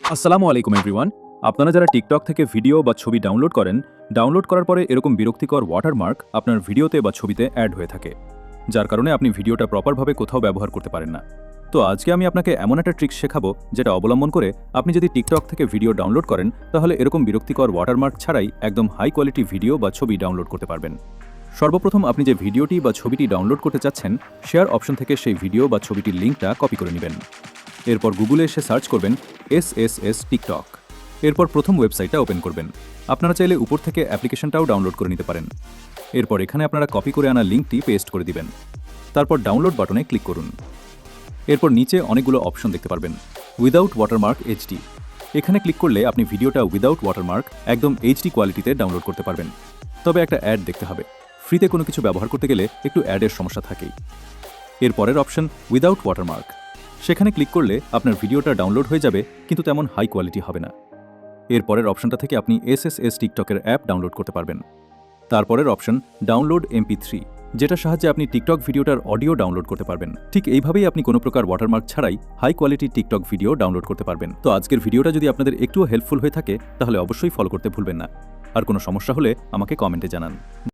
আসসালামু আলাইকুম এভরিওয়ান। আপনারা যারা টিকটক থেকে ভিডিও বা ছবি ডাউনলোড করেন, ডাউনলোড করার পরে এরকম বিরক্তিকর ওয়াটারমার্ক আপনার ভিডিওতে বা ছবিতে অ্যাড হয়ে থাকে, যার কারণে আপনি ভিডিওটা প্রপারভাবে কোথাও ব্যবহার করতে পারেন না। তো আজকে আমি আপনাকে এমন একটা ট্রিক শেখাবো যেটা অবলম্বন করে আপনি যদি টিকটক থেকে ভিডিও ডাউনলোড করেন তাহলে এরকম বিরক্তিকর ওয়াটারমার্ক ছাড়াই একদম হাই কোয়ালিটি ভিডিও বা ছবি ডাউনলোড করতে পারবেন। সর্বপ্রথম আপনি যে ভিডিওটি বা ছবিটি ডাউনলোড করতে চাচ্ছেন, শেয়ার অপশন থেকে সেই ভিডিও বা ছবিটির লিঙ্কটা কপি করে নেবেন। এরপর গুগলে এসে সার্চ করবেন এসএসএস টিকটক। এরপর প্রথম ওয়েবসাইটটা ওপেন করবেন। আপনারা চাইলে উপর থেকে অ্যাপ্লিকেশনটাও ডাউনলোড করে নিতে পারেন। এরপর এখানে আপনারা কপি করে আনা লিঙ্কটি পেস্ট করে দিবেন। তারপর ডাউনলোড বাটনে ক্লিক করুন। এরপর নিচে অনেকগুলো অপশন দেখতে পারবেন। উইদাউট ওয়াটারমার্ক এইচডি, এখানে ক্লিক করলে আপনি ভিডিওটা উইদাউট ওয়াটারমার্ক একদম এইচডি কোয়ালিটিতে ডাউনলোড করতে পারবেন। তবে একটা অ্যাড দেখতে হবে। ফ্রিতে কোনো কিছু ব্যবহার করতে গেলে একটু অ্যাডের সমস্যা থাকেই। এর পরের অপশন উইদাউট ওয়াটারমার্ক, সেখানে ক্লিক করলে আপনার ভিডিওটা ডাউনলোড হয়ে যাবে, কিন্তু তেমন হাই কোয়ালিটি হবে না। এর পরের অপশনটা থেকে আপনি এসএসএস টিকটকের অ্যাপ ডাউনলোড করতে পারবেন। তারপরের অপশন ডাউনলোড MP3, যেটার সাহায্যে আপনি টিকটক ভিডিওটার অডিও ডাউনলোড করতে পারবেন। ঠিক এইভাবেই আপনি কোনো প্রকার ওয়াটারমার্ক ছাড়াই high quality TikTok video download করতে পারবেন। তো আজকের ভিডিওটা যদি আপনাদের একটুও হেল্পফুল হয়ে থাকে তাহলে অবশ্যই ফলো করতে ভুলবেন না। আর কোনো সমস্যা হলে আমাকে কমেন্টে জানান।